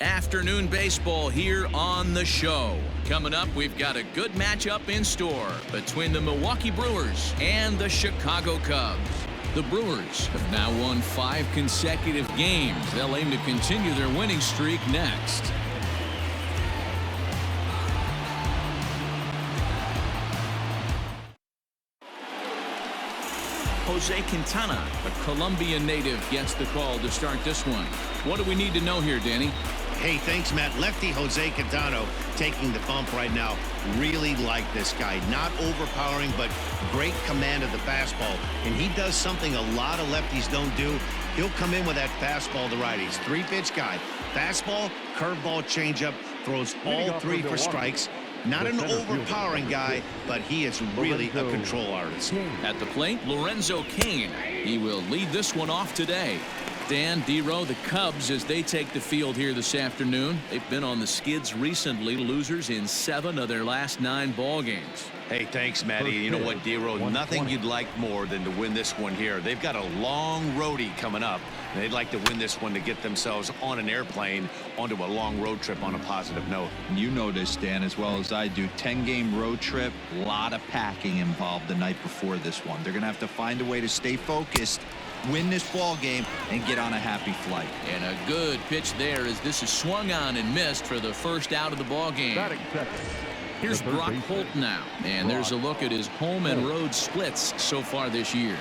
Afternoon baseball here on the show. Coming up, we've got a good matchup in store between the Milwaukee Brewers and the Chicago Cubs. The Brewers have now won 5 consecutive games. They'll aim to continue their winning streak next. Jose Quintana, a Colombian native, gets the call to start this one. What do we need to know here, Danny? Hey, thanks, Matt. Lefty Jose Quintana taking the bump right now. Really like this guy. Not overpowering, but great command of the fastball. And he does something a lot of lefties don't do. He'll come in with that fastball to righties. 3-pitch guy. Fastball, curveball, changeup. Throws all 3 for strikes. Not an overpowering guy, but he is really a control artist. At the plate, Lorenzo Cain. He will lead this one off today. Dan, D-Row, the Cubs, as they take the field here this afternoon. They've been on the skids recently, losers in 7 of their last 9 ball games. Hey, thanks, Matty. You know what, D-Row, nothing you'd like more than to win this one here. They've got a long roadie coming up. They'd like to win this one to get themselves on an airplane onto a long road trip on a positive note. You know this, Dan, as well as I do. 10-game road trip, a lot of packing involved the night before this one. They're going to have to find a way to stay focused, win this ball game, and get on a happy flight. And a good pitch there as this is swung on and missed for the first out of the ball game. Here's Brock Holt now, and there's a look at his home and road splits so far this year.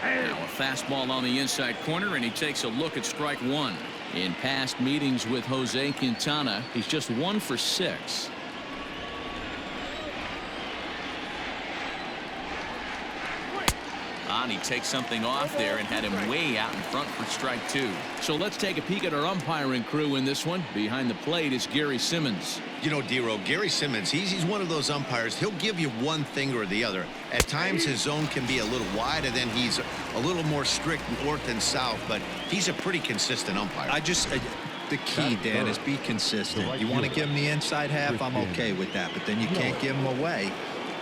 Now a fastball on the inside corner, and he takes a look at strike 1. In past meetings with Jose Quintana, he's just 1 for 6. He takes something off there and had him way out in front for strike 2. So let's take a peek at our umpiring crew in this one. Behind the plate is Gary Simmons. You know, D-Row, Gary Simmons, he's one of those umpires. He'll give you one thing or the other. At times his zone can be a little wide, and then he's a little more strict north and south, but he's a pretty consistent umpire. The key, Dan, is be consistent. You want to give him the inside half, I'm okay with that, but then you can't give him away.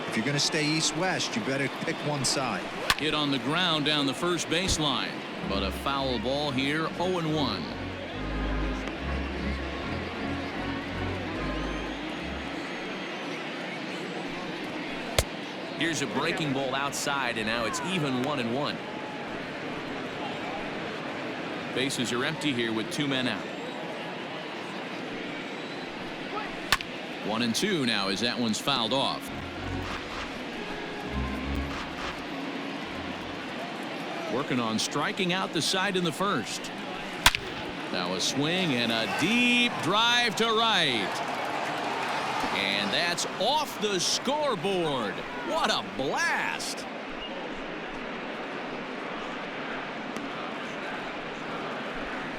If you're going to stay east-west, you better pick one side. Hit on the ground down the first baseline, but a foul ball here, 0-1. Here's a breaking ball outside, and now it's even 1-1. Bases are empty here with 2 men out. 1-2 now as that one's fouled off. Working on striking out the side in the first. Now a swing and a deep drive to right. And that's off the scoreboard. What a blast.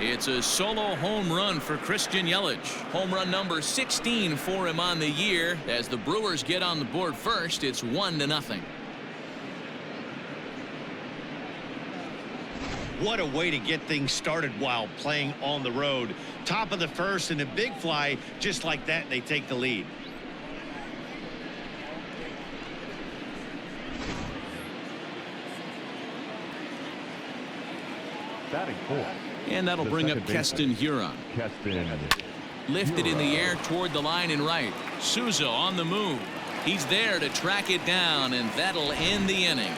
It's a solo home run for Christian Yelich. Home run number 16 for him on the year. As the Brewers get on the board first, it's 1-0. What a way to get things started while playing on the road. Top of the first and a big fly, just like that, they take the lead. Batting 4. And that'll bring up Keston Huron. Lifted in the air toward the line and right. Souza on the move. He's there to track it down, and that'll end the inning.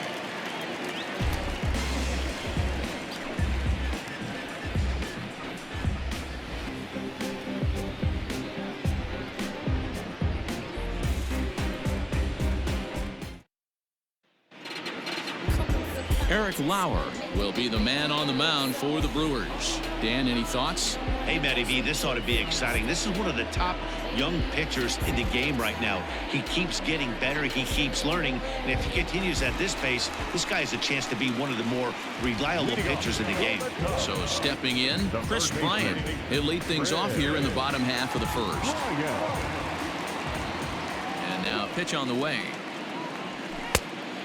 Eric Lauer will be the man on the mound for the Brewers. Dan, any thoughts? Hey, Matty V, this ought to be exciting. This is one of the top young pitchers in the game right now. He keeps getting better. He keeps learning. And if he continues at this pace, this guy has a chance to be one of the more reliable pitchers in the game. So stepping in, Chris Bryant. He'll lead things off here in the bottom half of the first. And now a pitch on the way.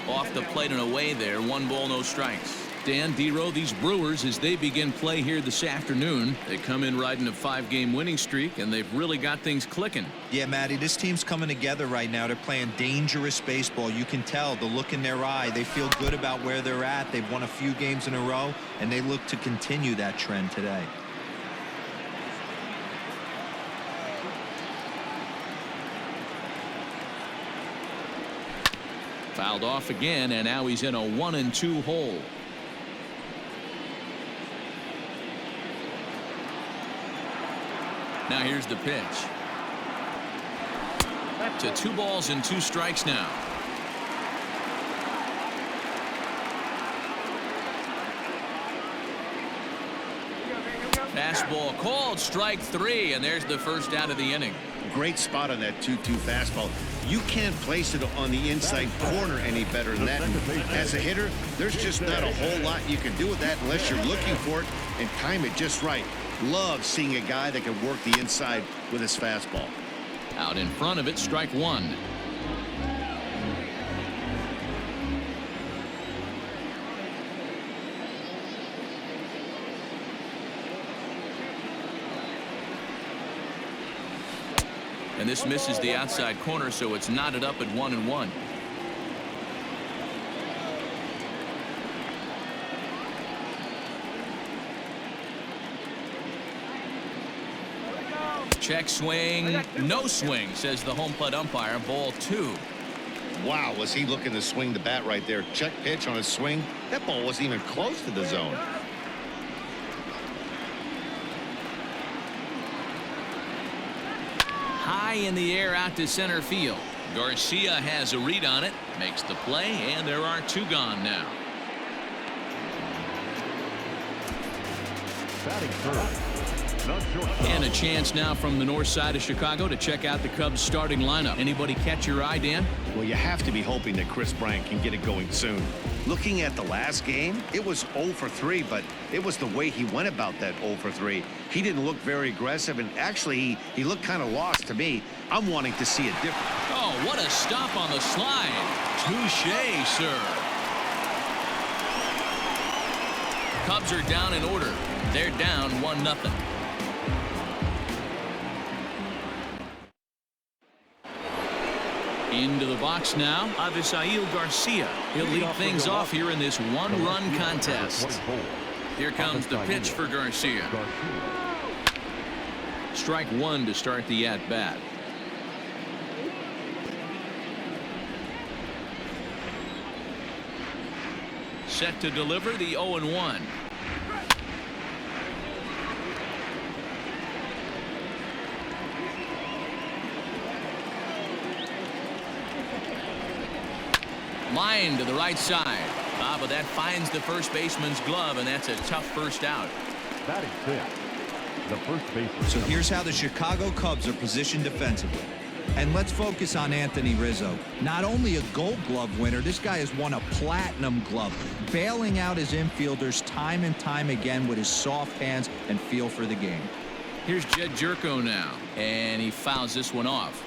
Off the plate and away there. 1 ball, no strikes. Dan, D-Row, these Brewers, as they begin play here this afternoon, they come in riding a 5-game winning streak, and they've really got things clicking. Yeah, Matty, this team's coming together right now. They're playing dangerous baseball. You can tell the look in their eye. They feel good about where they're at. They've won a few games in a row, and they look to continue that trend today. Fouled off again, and now he's in a 1-2 hole. Now here's the pitch. To 2 balls and 2 strikes now. Fastball called, strike 3, and there's the first out of the inning. Great spot on that 2-2 fastball. You can't place it on the inside corner any better than that. As a hitter, there's just not a whole lot you can do with that unless you're looking for it and time it just right. Love seeing a guy that can work the inside with his fastball. Out in front of it, strike 1. And this misses the outside corner, so it's knotted up at 1-1. Check swing, no swing, says the home plate umpire. Ball 2. Wow, was he looking to swing the bat right there? Check pitch on his swing. That ball wasn't even close to the zone. High in the air out to center field. Garcia has a read on it, makes the play, and there are 2 gone now. Batting first. And a chance now from the north side of Chicago to check out the Cubs starting lineup. Anybody catch your eye, Dan? Well, you have to be hoping that Chris Bryant can get it going soon. Looking at the last game, it was 0 for 3, but it was the way he went about that 0 for 3. He didn't look very aggressive, and actually he looked kind of lost to me. I'm wanting to see a different. Oh, what a stop on the slide. Touché, sir. Cubs are down in order. They're down 1-0. Into the box now, Avisail Garcia. He'll lead things off here in this 1-run contest. Here comes the pitch for Garcia. Strike 1 to start the at-bat. Set to deliver the 0-1. Line to the right side. But that finds the first baseman's glove, and that's a tough first out. Batting fifth. The first baseman. So here's how the Chicago Cubs are positioned defensively. And let's focus on Anthony Rizzo. Not only a Gold Glove winner, this guy has won a Platinum Glove, bailing out his infielders time and time again with his soft hands and feel for the game. Here's Jed Jerko now, and he fouls this one off.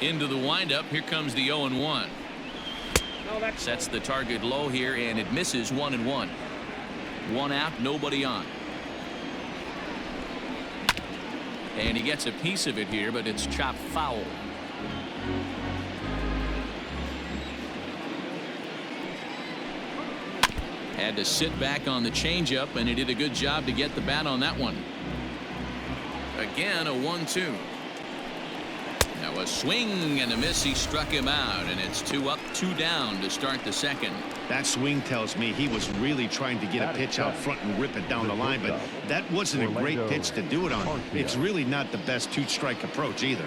Into the windup. Here comes the 0-1. Sets the target low here, and it misses 1-1. 1 out, nobody on. And he gets a piece of it here, but it's chopped foul. Had to sit back on the changeup, and he did a good job to get the bat on that one. Again, a 1-2. Now a swing and a miss. He struck him out, and it's 2 up, 2 down to start the second. That swing tells me he was really trying to get a pitch out front and rip it down the line, but that wasn't a great pitch to do it on. It's really not the best 2-strike approach either.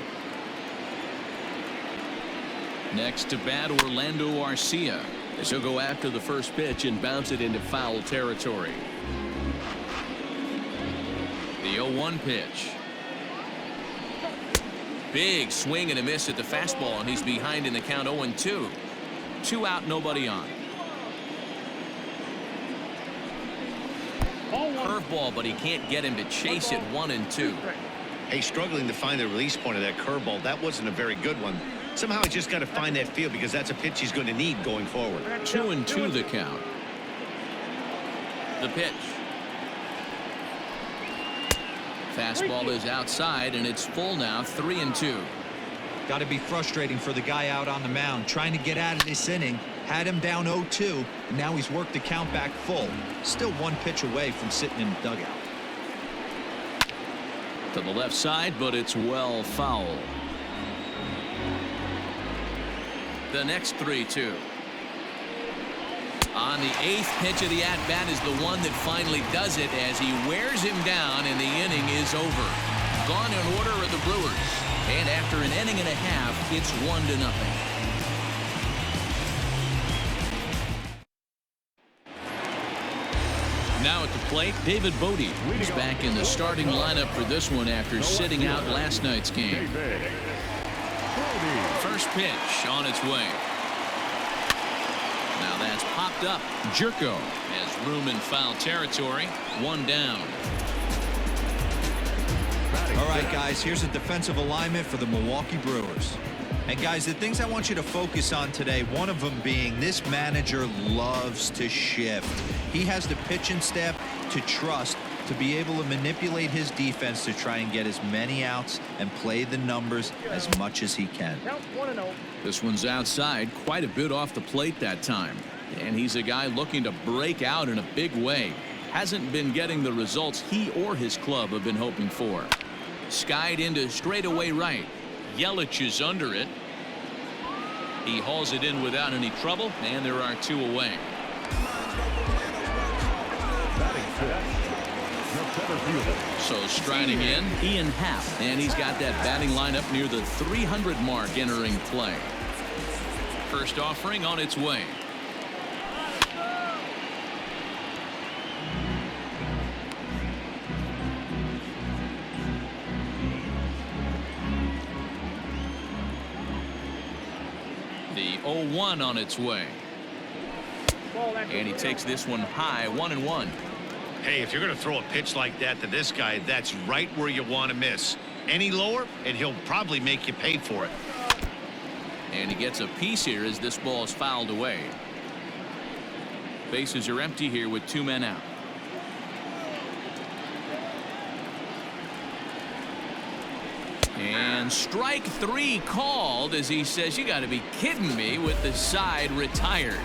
Next to bat, Orlando Arcia. As he'll go after the first pitch and bounce it into foul territory. The 0-1 pitch. Big swing and a miss at the fastball, and he's behind in the count 0-2. 2 out, nobody on. Curveball, but he can't get him to chase it. 1-2. Hey, struggling to find the release point of that curveball. That wasn't a very good one. Somehow he's just got to find that feel, because that's a pitch he's going to need going forward. 2-2 the count. The pitch. Fastball is outside, and it's full now. 3-2. Got to be frustrating for the guy out on the mound, trying to get out of this inning. Had him down 0-2, and now he's worked the count back full. Still 1 pitch away from sitting in the dugout. To the left side, but it's well foul. The next 3-2. On the 8th pitch of the at-bat is the one that finally does it as he wears him down, and the inning is over. Gone in order are the Brewers. And after an inning and a half, it's 1-0. Now at the plate, David Bodie is back in the starting lineup for this one after sitting out last night's game. First pitch on its way. Now that's popped up. Jerko has room in foul territory. 1 down. All right, guys, here's a defensive alignment for the Milwaukee Brewers. And guys, the things I want you to focus on today, one of them being this manager loves to shift. He has the pitching staff to trust to be able to manipulate his defense to try and get as many outs and play the numbers as much as he can. This one's outside, quite a bit off the plate that time. And he's a guy looking to break out in a big way. Hasn't been getting the results he or his club have been hoping for. Skied into straightaway right. Yelich is under it. He hauls it in without any trouble, and there are 2 away. So striding in, Ian Happ, and he's got that batting lineup near the 300 mark entering play. First offering on its way. The 0-1 on its way. And he takes this one high, 1-1. Hey, if you're going to throw a pitch like that to this guy, that's right where you want to miss. Any lower, and he'll probably make you pay for it. And he gets a piece here as this ball is fouled away. Bases are empty here with 2 men out. And strike 3 called as he says, "You got to be kidding me," with the side retired.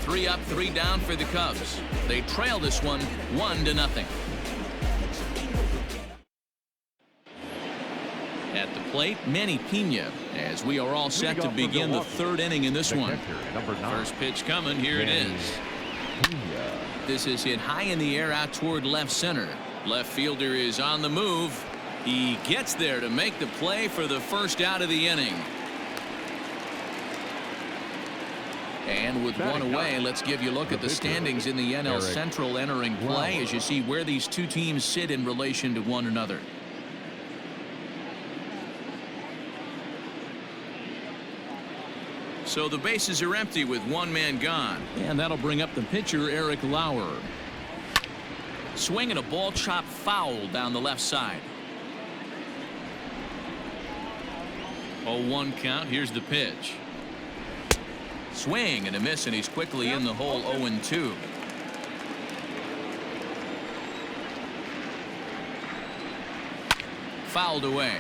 3 up, 3 down for the Cubs. They trail this one 1-0. At the plate, Manny Pena, as we are all set to begin the 3rd inning in this one. First pitch coming. Here it is. This is hit high in the air out toward left center. Left fielder is on the move. He gets there to make the play for the first out of the inning. And with 1 away, let's give you a look at the standings in the NL Central entering play as you see where these 2 teams sit in relation to one another. So the bases are empty with 1 man gone. And that'll bring up the pitcher, Eric Lauer. Swinging a ball chopped foul down the left side. 0-1 count. Here's the pitch. Swing and a miss, and he's quickly in the hole. 0-2. Fouled away.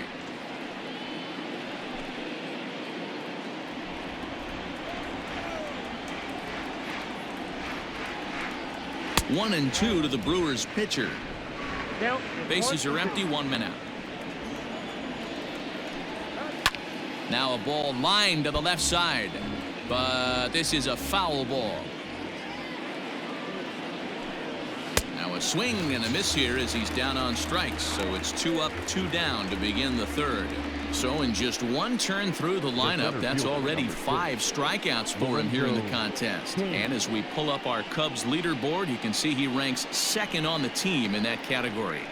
One and 2 to the Brewers pitcher. Bases are empty. 1 man out. Now a ball lined to the left side, but this is a foul ball. Now a swing and a miss here as he's down on strikes, so it's 2 up, 2 down to begin the 3rd. So in just 1 turn through the lineup, that's already 5 strikeouts for him here in the contest. And as we pull up our Cubs leaderboard, you can see he ranks 2nd on the team in that category.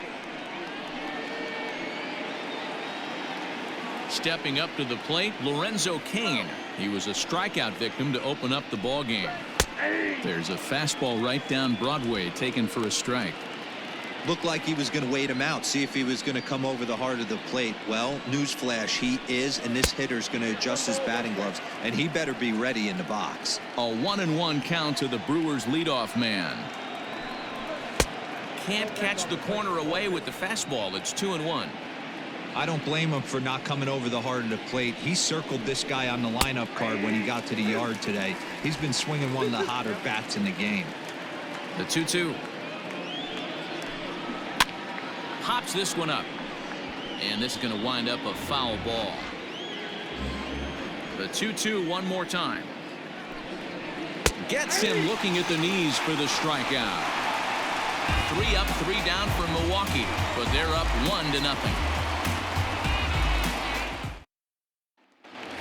Stepping up to the plate, Lorenzo Cain. He was a strikeout victim to open up the ball game. There's a fastball right down Broadway taken for a strike. Looked like he was going to wait him out, see if he was going to come over the heart of the plate. Well, newsflash, he is, and this hitter's going to adjust his batting gloves, and he better be ready in the box. A 1-1 count to the Brewers leadoff man. Can't catch the corner away with the fastball. It's 2-1. I don't blame him for not coming over the heart of the plate. He circled this guy on the lineup card when he got to the yard today. He's been swinging one of the hotter bats in the game. The 2-2. Pops this one up. And this is going to wind up a foul ball. The 2-2 one more time. Gets him looking at the knees for the strikeout. 3 up, 3 down for Milwaukee, but they're up 1-0.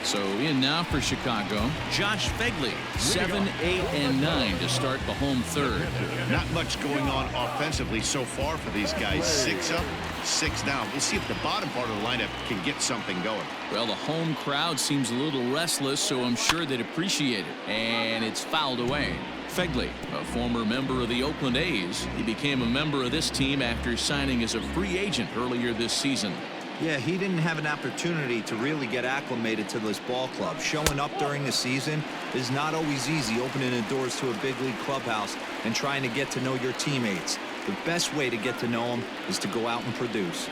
So in now for Chicago, Josh Phegley, 7, 8, and 9 to start the home third. Not much going on offensively so far for these guys. 6 up, 6 down. We'll see if the bottom part of the lineup can get something going. Well, the home crowd seems a little restless, so I'm sure they'd appreciate it. And it's fouled away. Phegley, a former member of the Oakland A's, he became a member of this team after signing as a free agent earlier this season. Yeah, he didn't have an opportunity to really get acclimated to this ball club. Showing up during the season is not always easy, opening the doors to a big league clubhouse and trying to get to know your teammates. The best way to get to know them is to go out and produce.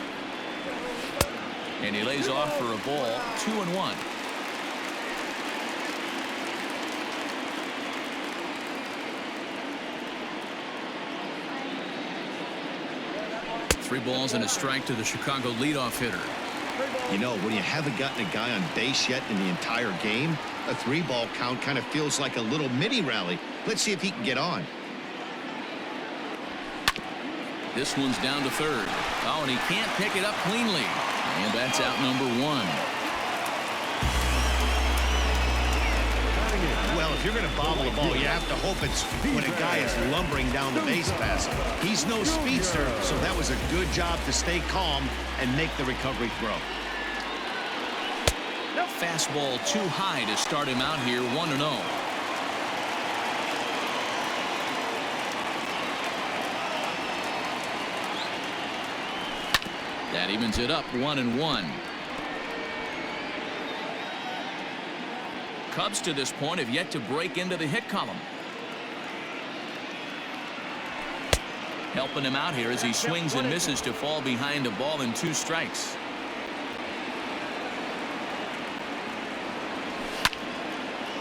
And he lays off for a ball, 2-1. Three balls and a strike to the Chicago leadoff hitter. You know, when you haven't gotten a guy on base yet in the entire game, a 3-ball count kind of feels like a little mini rally. Let's see if he can get on. This one's down to third. Oh, and he can't pick it up cleanly. And that's out number 1. Well, if you're going to bobble the ball, you have to hope it's when a guy is lumbering down the base pass. He's no speedster, so that was a good job to stay calm and make the recovery throw. Fastball too high to start him out here, 1-0. That evens it up, 1-1. Cubs to this point have yet to break into the hit column. Helping him out here as he swings and misses to fall behind a ball and 2 strikes.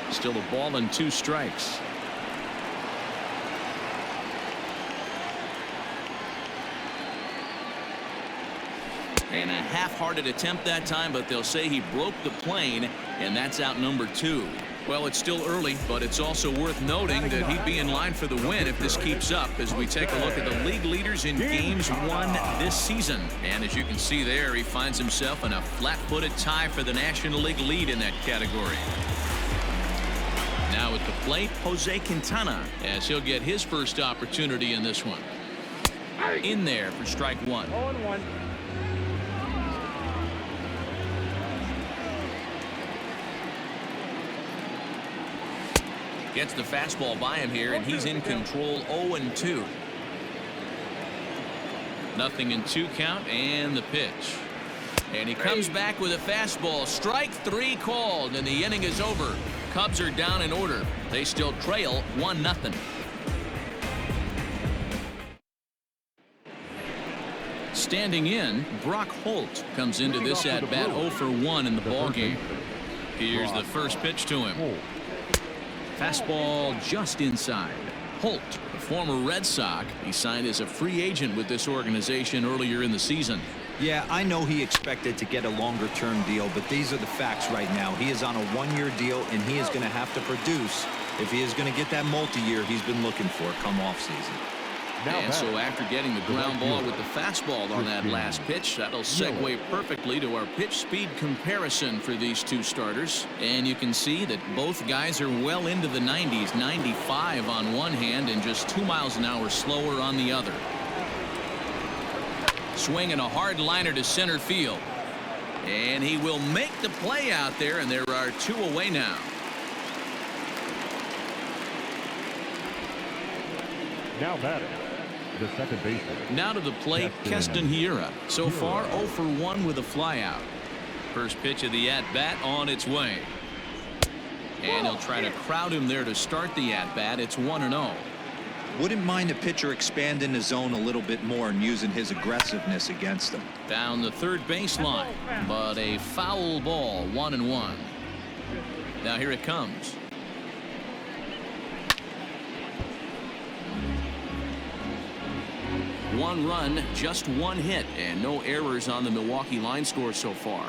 Still a ball and 2 strikes. And a half-hearted attempt that time, but they'll say he broke the plane, and that's out number 2. Well, it's still early, but it's also worth noting that he'd be in line for the win if this keeps up as we take a look at the league leaders in games won this season. And as you can see there, he finds himself in a flat-footed tie for the National League lead in that category. Now at the plate, Jose Quintana, as he'll get his first opportunity in this one. In there for strike 1. 0-1. Gets the fastball by him here, and he's in control. 0-2. Nothing in 2 count, and the pitch. And he comes back with a fastball. Strike 3 called, and the inning is over. Cubs are down in order. They still trail 1-0. Standing in, Brock Holt comes into this at-bat 0 for 1 in the ballgame. Here's the first pitch to him. Fastball just inside. Holt, a former Red Sox, he signed as a free agent with this organization earlier in the season. Yeah, I know he expected to get a longer-term deal, but these are the facts right now. He is on a 1-year deal, and he is going to have to produce if he is going to get that multi-year he's been looking for come off-season. And so after getting the ground ball with the fastball on that last pitch, that'll segue perfectly to our pitch speed comparison for these 2 starters. And you can see that both guys are well into the 90s, 95 on one hand and just 2 miles an hour slower on the other. Swinging a hard liner to center field. And he will make the play out there, and there are 2 away now. Now batting, the second baseman. Now to the plate, Keston Hiura. So far 0 for 1 with a flyout. First pitch of the at-bat on its way. And he'll try to crowd him there to start the at-bat. It's 1-0. Wouldn't mind a pitcher expanding the zone a little bit more and using his aggressiveness against him. Down the third baseline, but a foul ball, 1-1. Now here it comes. One run, just 1 hit, and no errors on the Milwaukee line score so far.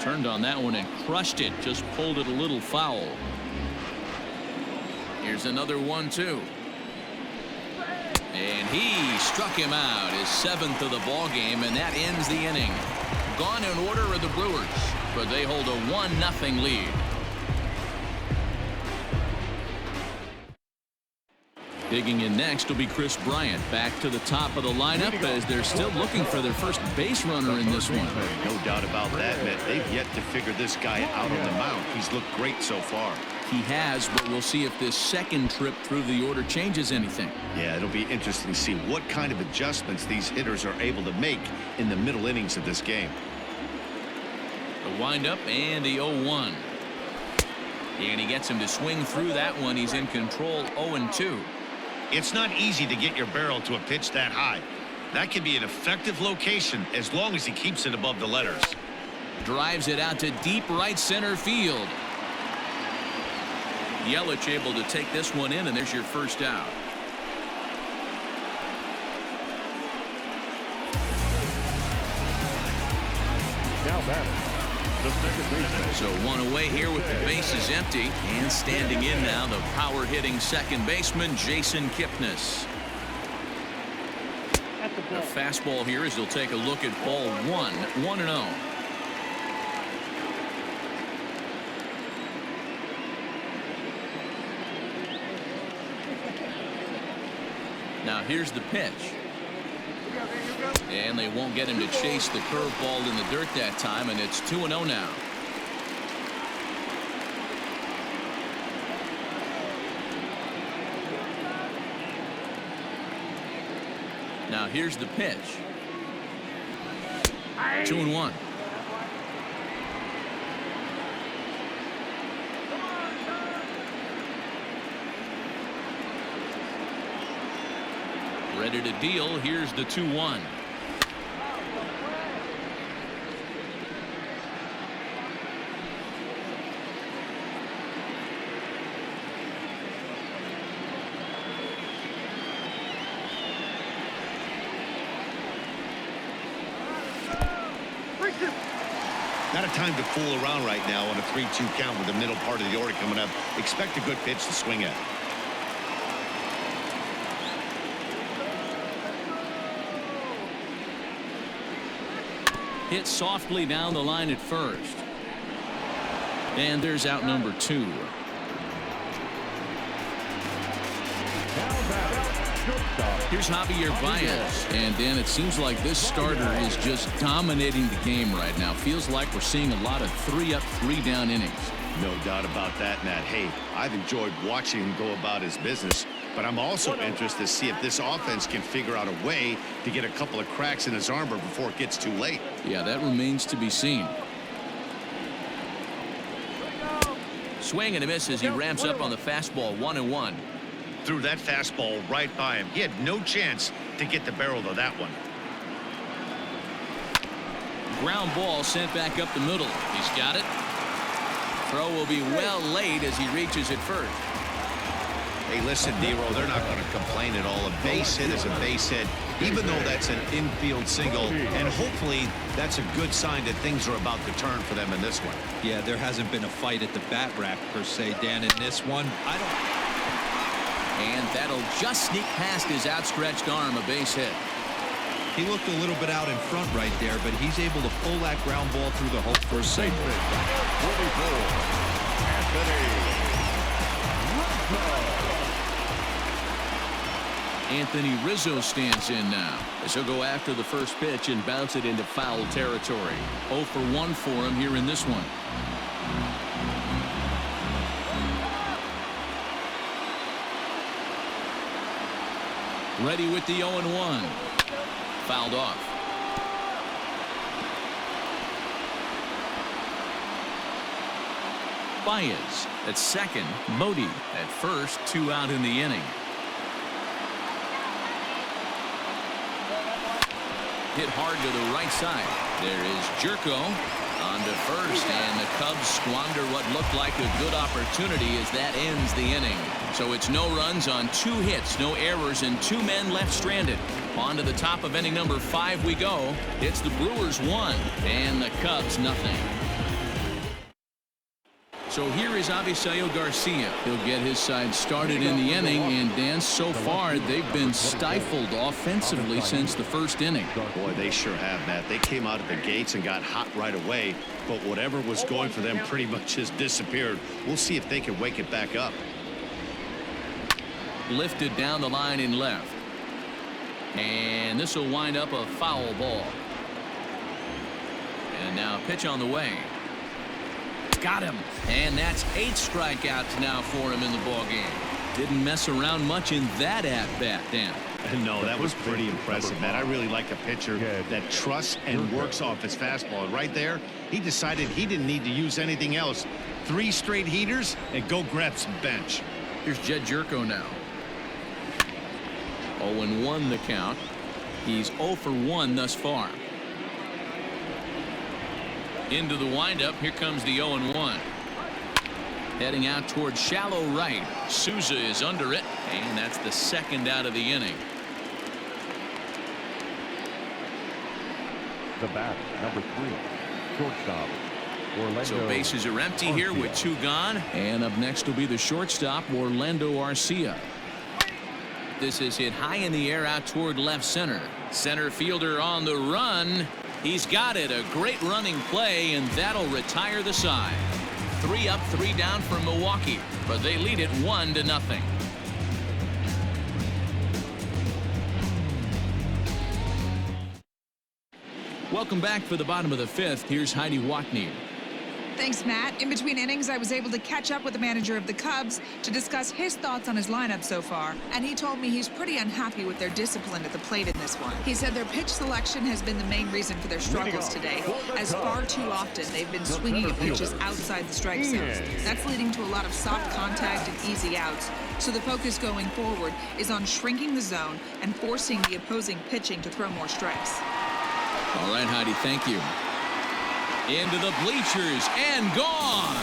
Turned on that one and crushed it. Just pulled it a little foul. Here's another 1-2. And he struck him out, his 7th of the ball game, and that ends the inning. Gone in order are the Brewers, but they hold a 1-0 lead. Digging in next will be Chris Bryant, back to the top of the lineup as they're still looking for their first base runner in this one. No doubt about that, Matt. They've yet to figure this guy out on the mound. He's looked great so far. He has, but we'll see if this second trip through the order changes anything. Yeah, it'll be interesting to see what kind of adjustments these hitters are able to make in the middle innings of this game. The windup and the 0-1. And he gets him to swing through that one. He's in control, 0-2. It's not easy to get your barrel to a pitch that high. That can be an effective location as long as he keeps it above the letters. Drives it out to deep right center field. Yelich able to take this one in, and there's your first out. Now batting, the second baseman. So one away here with the bases empty, and standing in now the power hitting second baseman Jason Kipnis. The fastball here as he'll take a look at ball 1-0. Now here's the pitch. And they won't get him to chase the curveball in the dirt that time, and it's 2-0 now. Now here's the pitch. 2-1. Ready to deal. Here's the 2-1. Not a time to fool around right now on a 3-2 count with the middle part of the order coming up. Expect a good pitch to swing at. Hit softly down the line at first. And there's out number 2. Here's Javier Baez. And Dan, it seems like this starter is just dominating the game right now. Feels like we're seeing a lot of 3-up, 3-down innings. No doubt about that, Matt. Hey, I've enjoyed watching him go about his business, but I'm also interested to see if this offense can figure out a way to get a couple of cracks in his armor before it gets too late. Yeah, that remains to be seen. Swing and a miss as he ramps up on the fastball, 1-1. Threw that fastball right by him. He had no chance to get the barrel of that one. Ground ball sent back up the middle. He's got it. Throw will be well late as he reaches it first. Hey, listen, Nero, they're not going to complain at all. A base hit is a base hit, even though that's an infield single. And hopefully that's a good sign that things are about to turn for them in this one. Yeah, there hasn't been a fight at the bat rack per se, Dan, in this one. And that'll just sneak past his outstretched arm, a base hit. He looked a little bit out in front right there, but he's able to pull that ground ball through the hole for a single. Anthony Rizzo stands in now as he'll go after the first pitch and bounce it into foul territory. 0 for 1 for him here in this one. Ready with the 0-1. Fouled off. Baez at second. Modi at first. 2 out in the inning. Hit hard to the right side. There is Jerko on to first, and the Cubs squander what looked like a good opportunity as that ends the inning. So it's no runs on 2 hits, no errors, and 2 men left stranded. On to the top of inning number 5 we go. It's the Brewers 1 and the Cubs nothing. So here is Avisail Garcia. He'll get his side started in the inning, and Dan, so far they've been stifled offensively since the first inning. Boy, they sure have, Matt. They came out of the gates and got hot right away, but whatever was going for them pretty much has disappeared. We'll see if they can wake it back up. Lifted down the line in left, and this will wind up a foul ball. And now pitch on the way. Got him. And that's 8 strikeouts now for him in the ball game. Didn't mess around much in that at-bat, Dan. No, that was pretty impressive, man. I really like a pitcher that trusts and works off his fastball. Right there, he decided he didn't need to use anything else. 3 straight heaters and go grab some bench. Here's Jed Jerko now. 0-1 the count. He's 0 for 1 thus far. Into the windup. Here comes the 0-1. Heading out towards shallow right. Souza is under it, and that's the second out of the inning. The bat, number 3, shortstop, Orlando. So bases are empty here with 2 gone, and up next will be the shortstop, Orlando Arcia. This is hit high in the air out toward left center. Center fielder on the run. He's got it. A great running play, and that'll retire the side. 3 up, 3 down for Milwaukee, but they lead it 1-0. Welcome back for the bottom of the 5th. Here's Heidi Watney. Thanks, Matt. In between innings, I was able to catch up with the manager of the Cubs to discuss his thoughts on his lineup so far, and he told me he's pretty unhappy with their discipline at the plate in this one. He said their pitch selection has been the main reason for their struggles today, as far too often they've been swinging at pitches outside the strike zones. That's leading to a lot of soft contact and easy outs, so the focus going forward is on shrinking the zone and forcing the opposing pitching to throw more strikes. All right, Heidi, thank you. Into the bleachers and gone.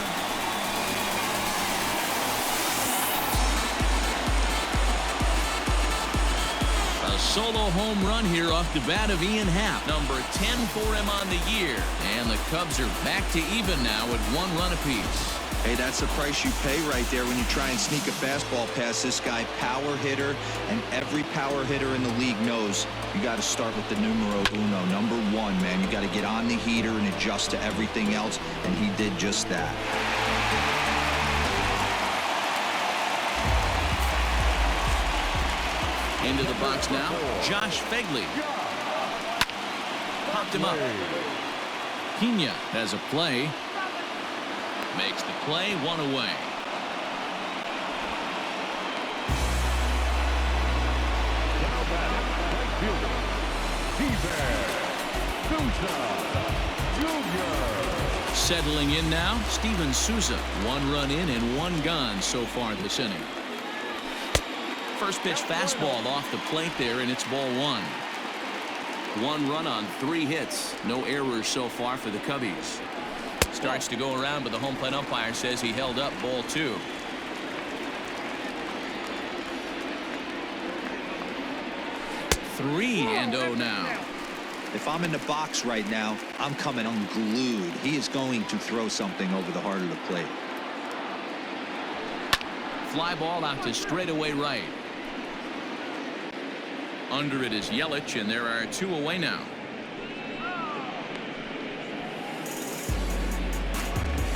A solo home run here off the bat of Ian Happ. Number 10 for him on the year. And the Cubs are back to even now at 1 run apiece. Hey, that's the price you pay right there when you try and sneak a fastball past this guy. Power hitter, and every power hitter in the league knows you got to start with the numero uno, number 1, man. You got to get on the heater and adjust to everything else, and he did just that. Into the box now, Josh Fegley. Popped him up. Pena has a play. Makes the play, 1 away. Now batting, right fielder, Steven Souza Jr. Settling in now, Steven Souza. 1 run in and 1 gone so far this inning. First pitch fastball off the plate there, and it's ball 1. 1 run on 3 hits. No errors so far for the Cubbies. Starts to go around, but the home plate umpire says he held up ball 2. Three and 0 now. If I'm in the box right now, I'm coming unglued. He is going to throw something over the heart of the plate. Fly ball out to straightaway right. Under it is Yelich, and there are 2 away now.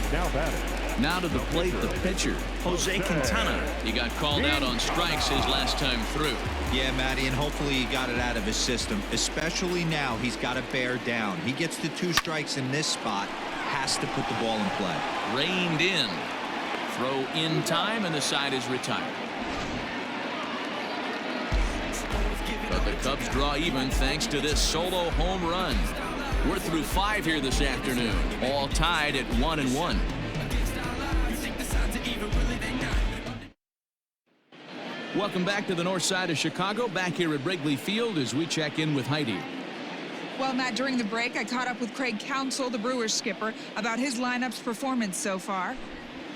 Now batting. Now to the plate, the pitcher, Jose Quintana. He got called out on strikes his last time through. Yeah, Matty, and hopefully he got it out of his system. Especially now, he's got to bear down. He gets the 2 strikes in this spot, has to put the ball in play. Reined in. Throw in time, and the side is retired. But the Cubs draw even thanks to this solo home run. We're through 5 here this afternoon, all tied at 1-1. Welcome back to the north side of Chicago, back here at Wrigley Field as we check in with Heidi. Well, Matt, during the break, I caught up with Craig Counsell, the Brewers skipper, about his lineup's performance so far.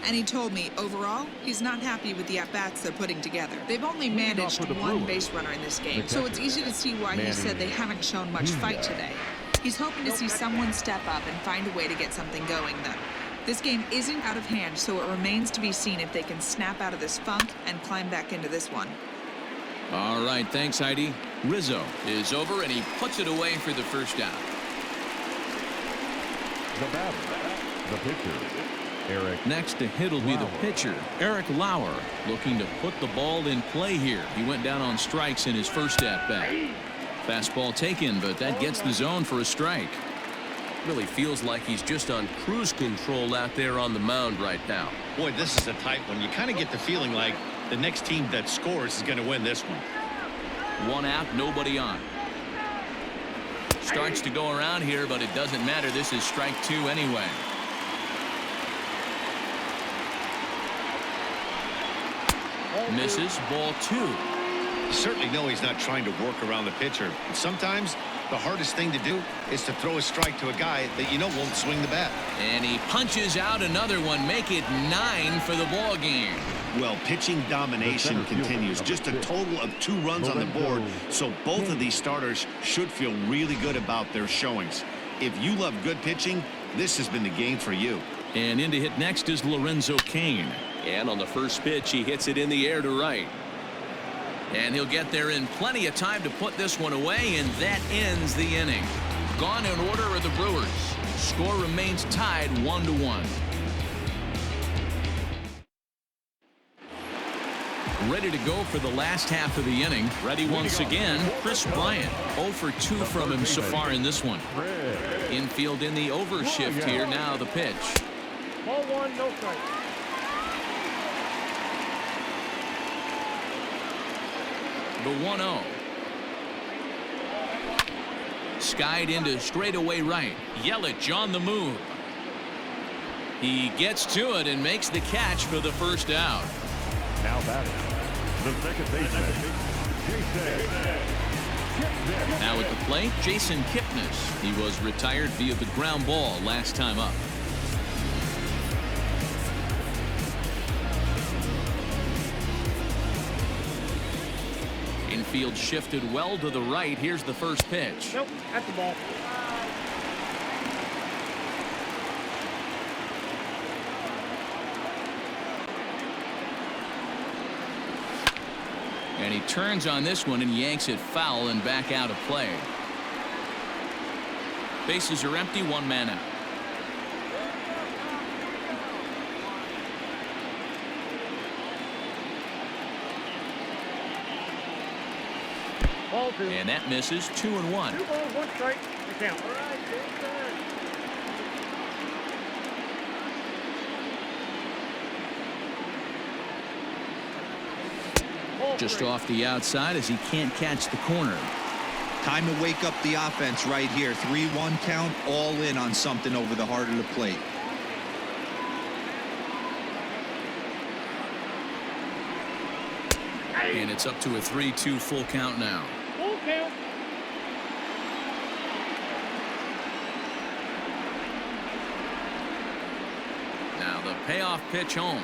And he told me, overall, he's not happy with the at-bats they're putting together. They've only managed 1 base runner in this game, so it's easy to see why he said they haven't shown much fight today. He's hoping to see someone step up and find a way to get something going, though. This game isn't out of hand, so it remains to be seen if they can snap out of this funk and climb back into this one. All right, thanks, Heidi. Rizzo is over, and he puts it away for the first out. The batter, the pitcher, Eric. Next to hit will be the pitcher, Eric Lauer, looking to put the ball in play here. He went down on strikes in his first at-bat. Fastball taken, but that gets the zone for a strike. Really feels like he's just on cruise control out there on the mound right now. Boy, this is a tight one. You kind of get the feeling like the next team that scores is going to win this one. One out, nobody on. Starts to go around here, but it doesn't matter. This is strike two anyway. Misses, ball two. You certainly know he's not trying to work around the pitcher. And sometimes the hardest thing to do is to throw a strike to a guy that you know won't swing the bat. And he punches out another one. Make it 9 for the ball game. Well, pitching domination continues. Just a total of 2 runs on the board. So both of these starters should feel really good about their showings. If you love good pitching, this has been the game for you. And in to hit next is Lorenzo Cain. And on the first pitch, he hits it in the air to right. And he'll get there in plenty of time to put this one away, and that ends the inning. Gone in order are the Brewers. Score remains tied 1-1. Ready to go for the last half of the inning. Ready once again, Chris Bryant. 0 for 2 from him so far in this one. Infield in the over shift here. Now the pitch. Ball one, no strike. The 1-0. Skied into straightaway right. Yelich on the move. He gets to it and makes the catch for the first out. Now batting, the second baseman, Jason Kipnis. Now at the plate, Jason Kipnis. He was retired via the ground ball last time up. Infield shifted well to the right. Here's the first pitch. Nope, that's the ball. And he turns on this one and yanks it foul and back out of play. Bases are empty, 1 man out. Ball two. And that misses. 2-1. 2 balls, 1 strike. The count. Just off the outside as he can't catch the corner. Time to wake up the offense right here. 3-1 count, all in on something over the heart of the plate. And it's up to a 3-2 full count now. Full count. Now the payoff pitch home.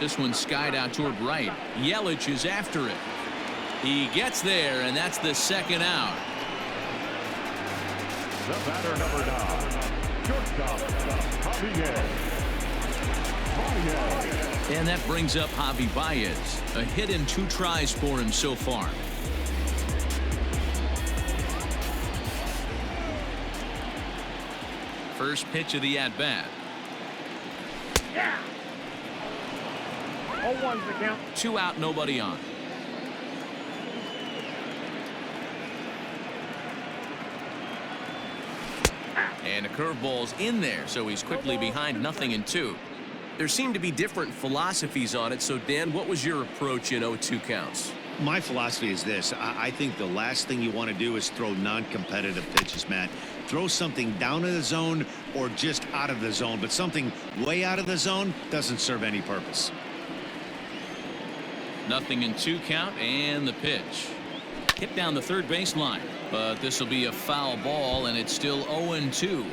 This one skied out toward right. Yelich is after it. He gets there, and that's the second out. The batter, number 9, shortstop, Javier. And that brings up Javi Baez. A hit in 2 tries for him so far. First pitch of the at-bat. Yeah. 0-1's the count. 2 out, nobody on. And a curveball's in there, so he's quickly behind 0-2. There seem to be different philosophies on it. So, Dan, what was your approach in 0-2 counts? My philosophy is this. I think the last thing you want to do is throw non-competitive pitches, Matt. Throw something down in the zone or just out of the zone, but something way out of the zone doesn't serve any purpose. 0-2 count, and the pitch. Hit down the third baseline, but this will be a foul ball, and it's still 0-2.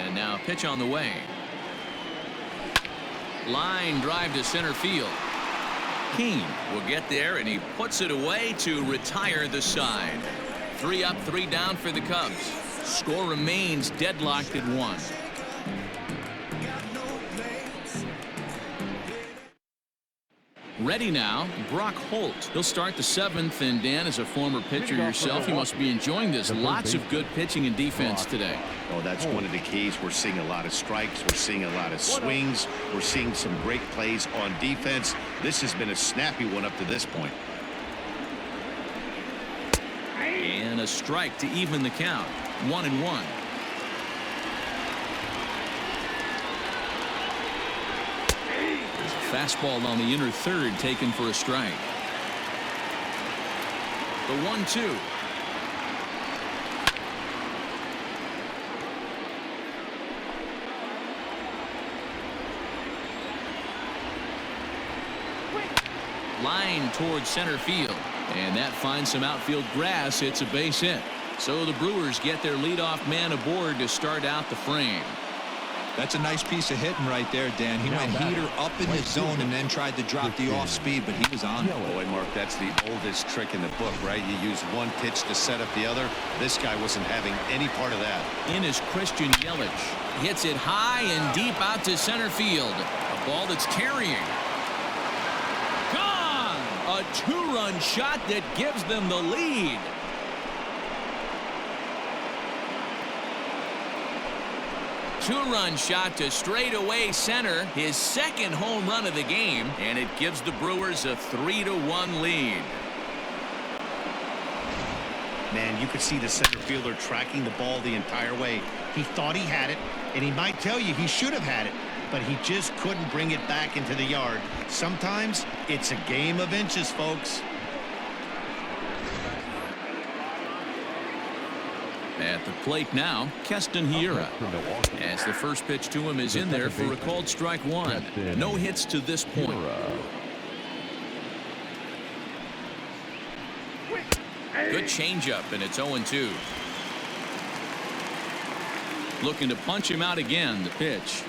And now pitch on the way. Line drive to center field. Kane will get there, and he puts it away to retire the side. 3 up, 3 down for the Cubs. Score remains deadlocked at 1. Ready now, Brock Holt. He'll start the 7th, and Dan, as a former pitcher yourself, you must be enjoying this. Lots of good pitching and defense today. Oh, that's one of the keys. We're seeing a lot of strikes. We're seeing a lot of swings. We're seeing some great plays on defense. This has been a snappy one up to this point. And a strike to even the count. 1-1. Fastball on the inner third, taken for a strike. The 1-2. Line towards center field, and that finds some outfield grass. It's a base hit. So the Brewers get their leadoff man aboard to start out the frame. That's a nice piece of hitting right there, Dan. He went heater up in the zone and then tried to drop the off speed, but he was on it. Boy, Mark, that's the oldest trick in the book, right? You use one pitch to set up the other. This guy wasn't having any part of that. In is Christian Yelich. Hits it high and deep out to center field. A ball that's carrying. Gone! A 2-run shot that gives them the lead. Two-run shot to straightaway center, his second home run of the game, and it gives the Brewers a 3-1 lead. Man, you could see the center fielder tracking the ball the entire way. He thought he had it, and he might tell you he should have had it, but he just couldn't bring it back into the yard. Sometimes it's a game of inches, folks. At the plate now, Keston Hiura. As the first pitch to him is in there for a called strike 1. No hits to this point. Good changeup, and it's 0-2. Looking to punch him out again. The pitch.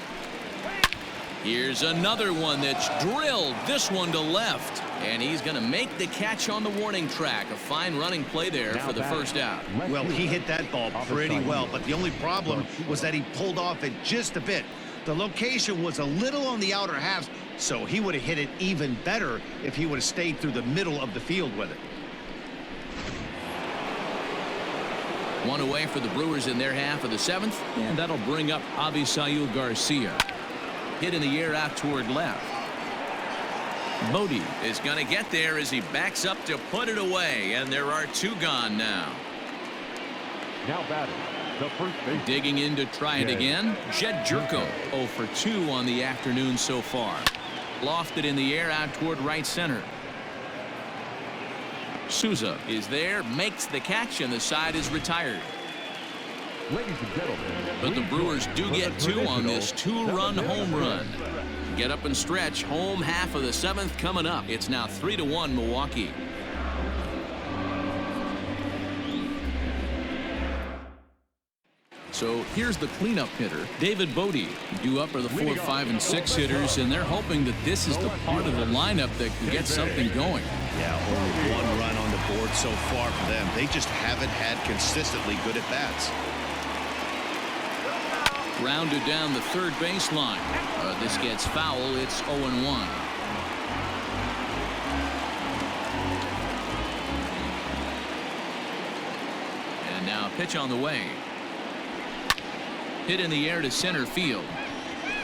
Here's another one that's drilled. This one to left. And he's going to make the catch on the warning track. A fine running play there for the first out. Well, he hit that ball pretty well, but the only problem was that he pulled off it just a bit. The location was a little on the outer half, so he would have hit it even better if he would have stayed through the middle of the field with it. One away for the Brewers in their half of the 7th, and that'll bring up Avisail Garcia. Hit in the air out toward left. Bodie is going to get there as he backs up to put it away, and there are 2 gone now. Now batting, the first base. Digging in to try it again. Jed Jerko 0 for 2 on the afternoon so far. Lofted in the air out toward right center. Souza is there, makes the catch, and the side is retired. Ladies and gentlemen, but the Brewers do get 2 on this 2-run home run. Get up and stretch. Home half of the 7th coming up. It's now 3-1 Milwaukee. So here's the cleanup hitter, David Bodie. Due up are the 4, 5, and 6 hitters, and they're hoping that this is the part of the lineup that can get something going. Yeah, only 1 run on the board so far for them. They just haven't had consistently good at-bats. Rounded down the third baseline. This gets foul. It's 0-1. And now pitch on the way. Hit in the air to center field.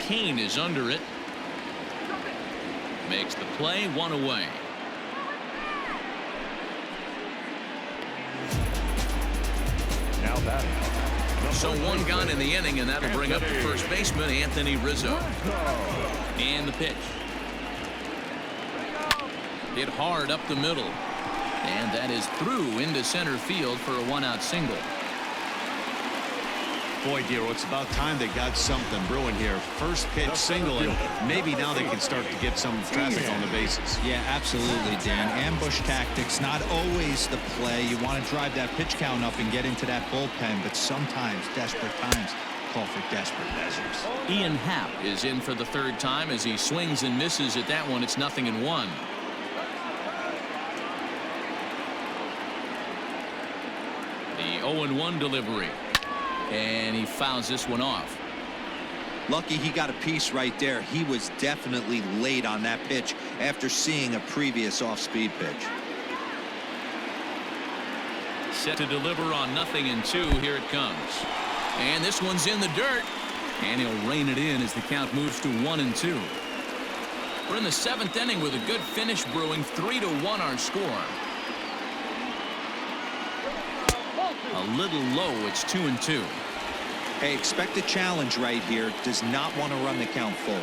Kane is under it. Makes the play. 1 away. Now batting. So 1 gone in the inning, and that'll bring up the first baseman, Anthony Rizzo. And the pitch. Hit hard up the middle. And that is through into center field for a 1-out single. Boy, Dero, it's about time they got something brewing here. First pitch single, and maybe now they can start to get some traffic on the bases. Yeah, absolutely, Dan. Ambush tactics, not always the play. You want to drive that pitch count up and get into that bullpen, but sometimes desperate times call for desperate measures. Ian Happ is in for the 3rd time as he swings and misses at that one. It's 0-1. The 0-1 delivery. And he fouls this one off. Lucky he got a piece right there. He was definitely late on that pitch after seeing a previous off-speed pitch. Set to deliver on 0-2. Here it comes. And this one's in the dirt. And he'll rein it in as the count moves to 1-2. We're in the 7th inning with a good finish brewing. 3-1 our score. A little low. It's 2-2. Hey, expect a challenge right here. Does not want to run the count full.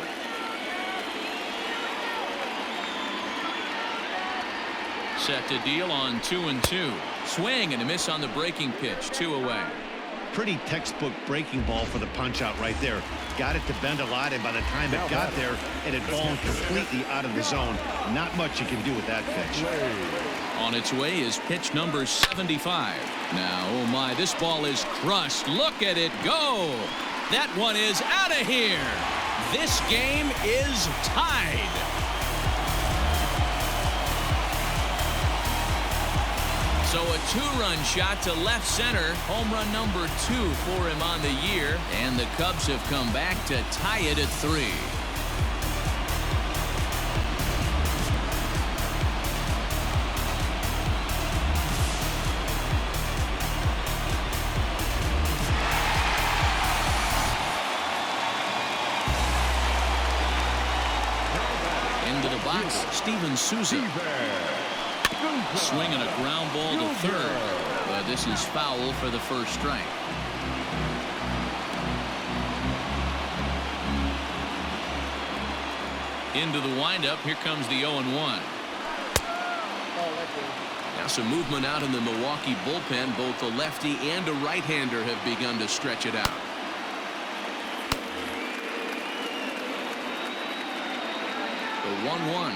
Set to deal on 2-2. Swing and a miss on the breaking pitch. 2 away. Pretty textbook breaking ball for the punch out right there. Got it to bend a lot, and by the time it got there, it had fallen completely out of the zone. Not much you can do with that pitch. On its way is pitch number 75. Now, oh my, this ball is crushed. Look at it go. That one is out of here. This game is tied. So a 2-run shot to left center. Home run number 2 for him on the year. And the Cubs have come back to tie it at 3. Into the box, Steven Souza. Swinging a ground ball to third. But this is foul for the first strike. Into the windup. Here comes the 0-1. Now some movement out in the Milwaukee bullpen. Both a lefty and a right-hander have begun to stretch it out. The 1-1.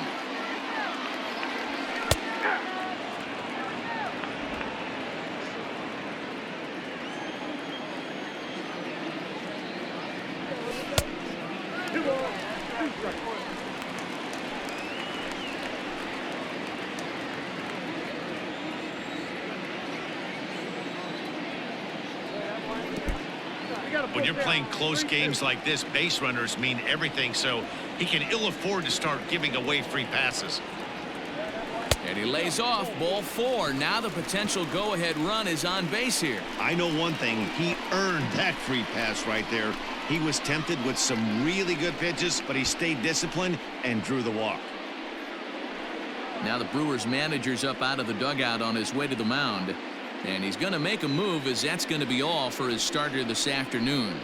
When you're playing close games like this, base runners mean everything, so he can ill afford to start giving away free passes. And he lays off. Ball 4. Now the potential go-ahead run is on base here. I know one thing. He earned that free pass right there. He was tempted with some really good pitches, but he stayed disciplined and drew the walk. Now the Brewers manager's up out of the dugout on his way to the mound. And he's going to make a move, as that's going to be all for his starter this afternoon.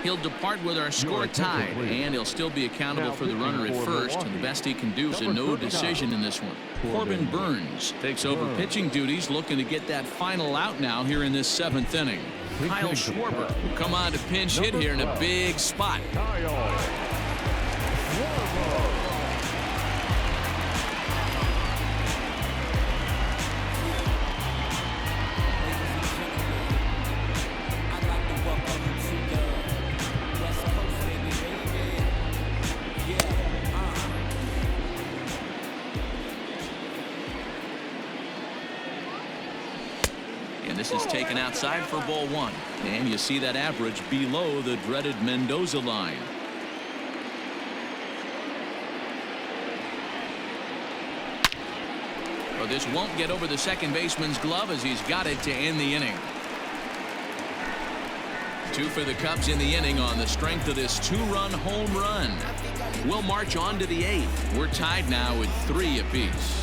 He'll depart with our score tied, and he'll still be accountable for the runner at first. And the best he can do is a no decision in this one. Corbin Burns takes over pitching duties, looking to get that final out now here in this 7th inning. Kyle Schwarber will come on to pinch hit here in a big spot. This is taken outside for ball 1. And you see that average below the dreaded Mendoza line. Well, this won't get over the second baseman's glove, as he's got it to end the inning. 2 for the Cubs in the inning on the strength of this 2-run home run. We'll march on to the 8th. We're tied now with 3 apiece.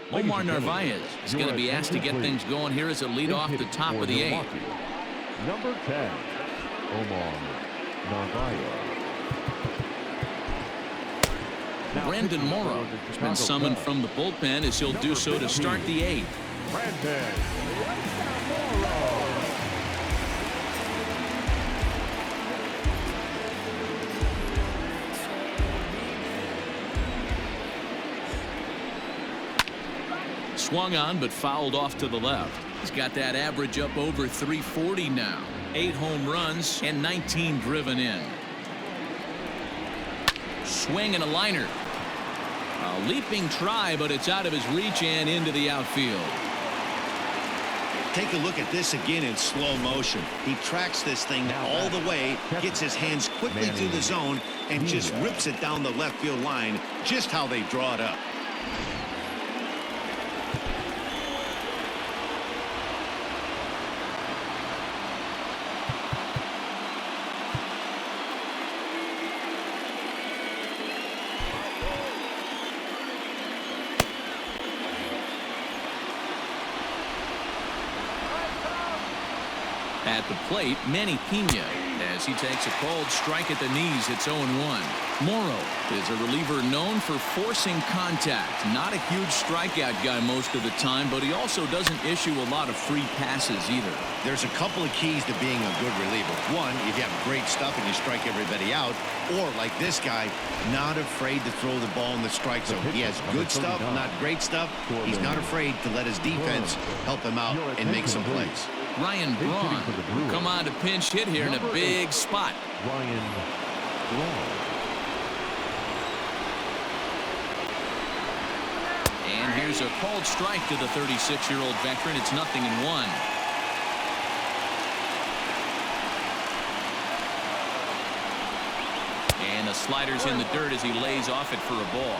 Omar Narvaez is going to be asked to get things going here as a lead off the top of the 8th. Number 10, Omar Narvaez. Brandon Morrow has been summoned from the bullpen, as he'll do so to start the 8th. Brandon Swung on, but fouled off to the left. He's got that average up over 340 now. 8 home runs and 19 driven in. Swing and a liner. A leaping try, but it's out of his reach and into the outfield. Take a look at this again in slow motion. He tracks this thing all the way, gets his hands quickly through the zone, and just rips it down the left field line, just how they draw it up. At the plate, Manny Pena, as he takes a cold strike at the knees. It's 0-1. Morrow is a reliever known for forcing contact. Not a huge strikeout guy most of the time, but he also doesn't issue a lot of free passes either. There's a couple of keys to being a good reliever. One, if you have great stuff and you strike everybody out, or like this guy, not afraid to throw the ball in the strike zone. He has good stuff, not great stuff. He's not afraid to let his defense help him out and make some plays. Ryan Braun come on to pinch hit here in a big spot. Ryan Braun. And here's a called strike to the 36-year-old veteran. It's 0-1. And the slider's in the dirt as he lays off it for a ball.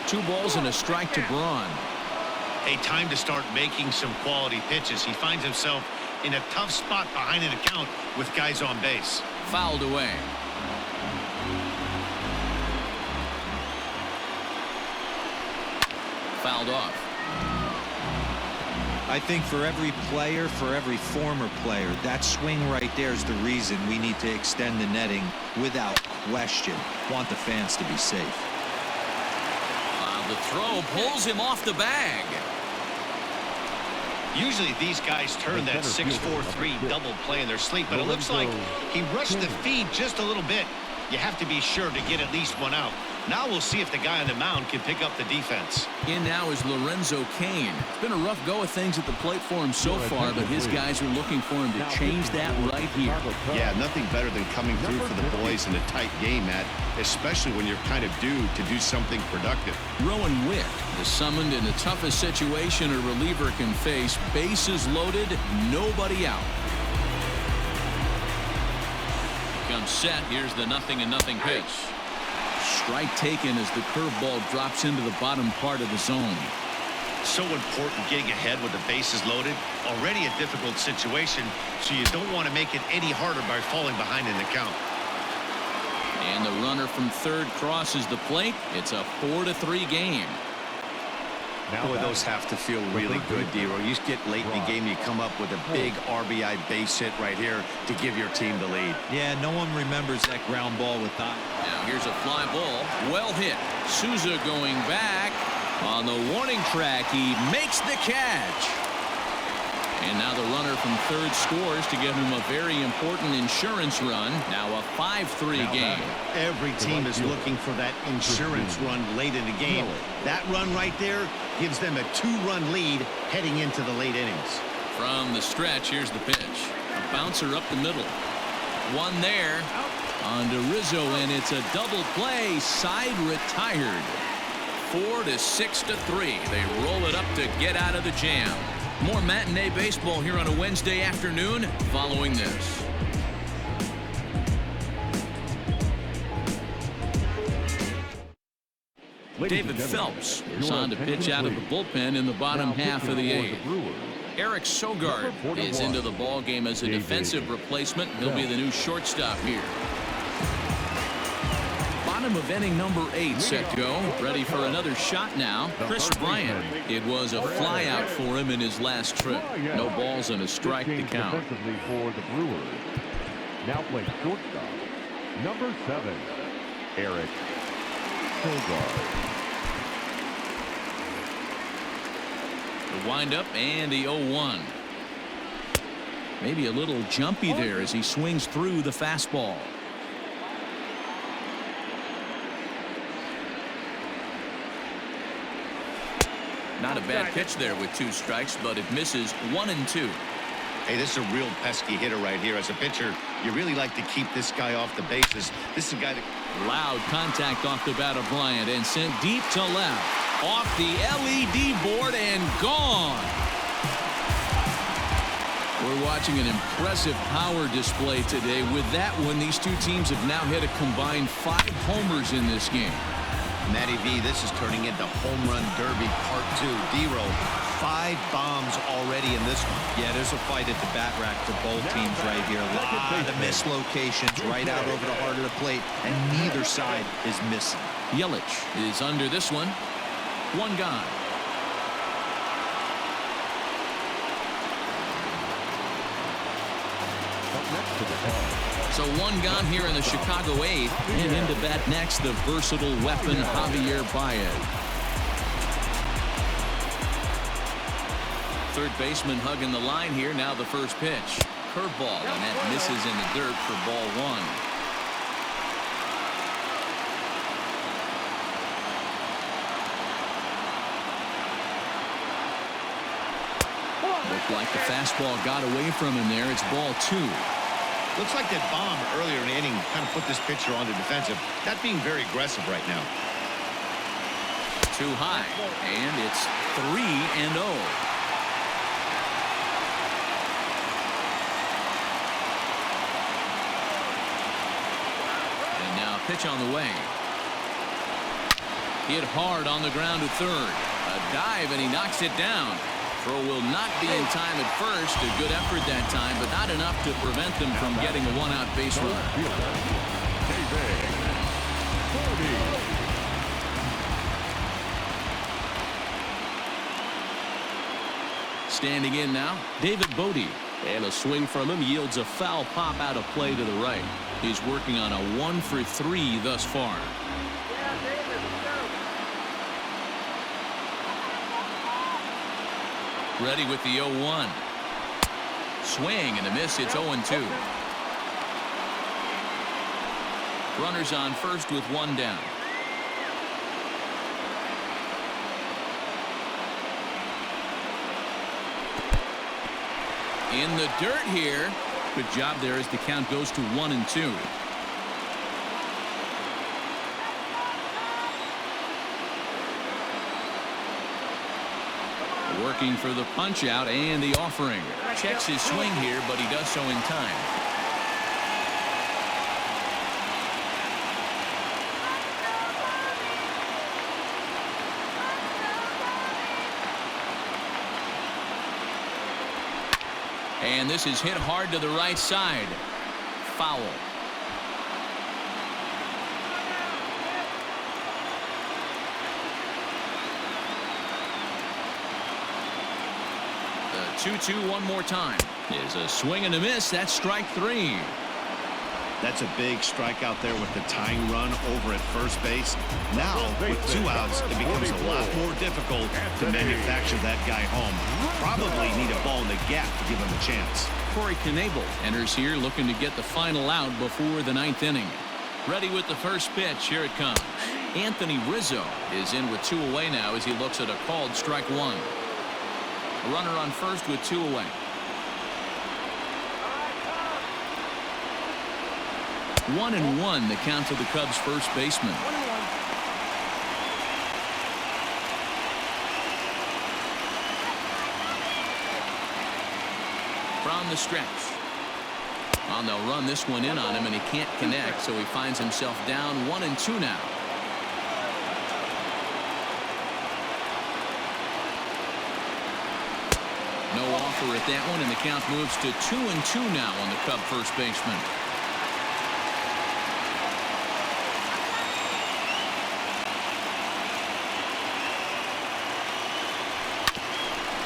Two balls and a strike to Braun. A time to start making some quality pitches. He finds himself in a tough spot behind an account with guys on base. Fouled away. Fouled off. I think for every player, for every former player, that swing right there is the reason we need to extend the netting without question. Want the fans to be safe. The throw pulls him off the bag. Usually these guys turn that 6-4-3 double play in their sleep, but it looks like he rushed the feed just a little bit. You have to be sure to get at least one out. Now we'll see if the guy on the mound can pick up the defense. In now is Lorenzo Cain. It's been a rough go of things at the plate for him so far, but his guys are looking for him to change that right here. Yeah, nothing better than coming through for the boys in a tight game, Matt, especially when you're kind of due to do something productive. Rowan Witt is summoned in the toughest situation a reliever can face. Bases loaded, nobody out. Comes set. Here's the 0-0 pitch. Strike taken as the curveball drops into the bottom part of the zone. So important getting ahead with the bases loaded. Already a difficult situation, so you don't want to make it any harder by falling behind in the count. And the runner from third crosses the plate. It's a 4-3 game. Boy, those have to feel really good, D-Roy. You get late in the game, you come up with a big RBI base hit right here to give your team the lead. Yeah, no one remembers that ground ball with that. Now here's a fly ball. Well hit. Souza going back. On the warning track, he makes the catch. And now the runner from third scores to give him a very important insurance run. Now a 5-3 game. Every team is looking for that insurance run late in the game. That run right there gives them a 2-run lead heading into the late innings. From the stretch, here's the pitch. A bouncer up the middle. One there on to Rizzo, and it's a double play. Side retired. 4-6-3. They roll it up to get out of the jam. More matinee baseball here on a Wednesday afternoon following this. David Phelps is on to pitch out of the bullpen in the bottom half of the eighth. Eric Sogard is into the ball game as a defensive replacement. He'll be the new shortstop here. Bottom of inning number 8 set to go. Ready for another shot now. Chris Bryant. It was a fly out for him in his last trip. No balls and a strike to count. For the Brewers. Now play shortstop. Number 7, Eric Sogard. The windup and the 0-1. Maybe a little jumpy there as he swings through the fastball. Not a bad pitch there with 2 strikes, but it misses 1 and 2. Hey, this is a real pesky hitter right here. As a pitcher, you really like to keep this guy off the bases. This is a guy that... Loud contact off the bat of Bryant and sent deep to left. Off the LED board and gone. We're watching an impressive power display today. With that one, these two teams have now hit a combined 5 homers in this game. Matty V, this is turning into home run derby part 2. D-Roll, 5 bombs already in this one. Yeah, there's a fight at the bat rack for both teams right here. A lot of mislocations right out over the heart of the plate, and neither side is missing. Yelich is under this one. 1 gone. Up next to the head. So 1 gone here in the Chicago 8th, and into bat next, the versatile weapon Javier Baez. Third baseman hugging the line here. Now the first pitch. Curveball, and that misses in the dirt for ball 1. Looked like the fastball got away from him there. It's ball 2. Looks like that bomb earlier in the inning kind of put this pitcher on the defensive. Not being very aggressive right now. Too high, and it's 3-0. And now a pitch on the way. Hit hard on the ground to third. A dive, and he knocks it down. Throw will not be in time at first. A good effort that time, but not enough to prevent them from getting a 1-out base runner. Standing in now, David Bodie. And a swing from him yields a foul pop out of play to the right. He's working on a 1 for 3 thus far. Ready with the 0-1. Swing and a miss. It's 0-2. Runners on first with 1 down. In the dirt here. Good job there as the count goes to 1-2. Working for the punch out and the offering. Checks his swing here, but he does so in time. And this is hit hard to the right side. Foul. The 2-2 one more time. Is a swing and a miss. That's strike 3. That's a big strikeout there with the tying run over at first base. Now, with 2 outs, it becomes a lot more difficult to manufacture that guy home. Probably need a ball in the gap to give him a chance. Corey Knebel enters here looking to get the final out before the 9th inning. Ready with the first pitch. Here it comes. Anthony Rizzo is in with 2 away now as he looks at a called strike 1. A runner on first with 2 away. 1-1 the count to the Cubs first baseman. From the stretch. Well, they'll run this one in on him, and he can't connect, so he finds himself down 1-2 now. No offer at that one, and the count moves to 2-2 now on the Cub first baseman.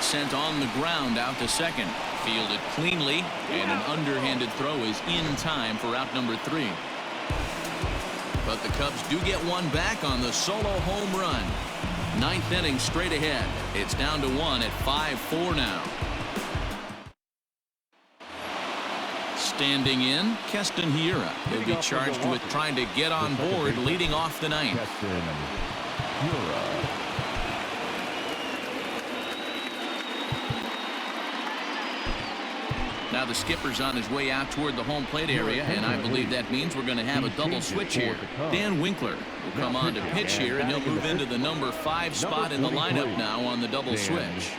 Sent on the ground out to second. Fielded cleanly, and an underhanded throw is in time for out number 3. But the Cubs do get one back on the solo home run. 9th inning straight ahead. It's down to 1 at 5-4 now. Standing in, Keston Hiura. He'll be charged with trying to get on board leading off the 9th. Keston Hiura. the skipper's on his way out toward the home plate area, and I believe that means we're going to have a double switch here. Dan Winkler will come on to pitch here, and he'll move into the number 5 spot in the lineup now on the double switch.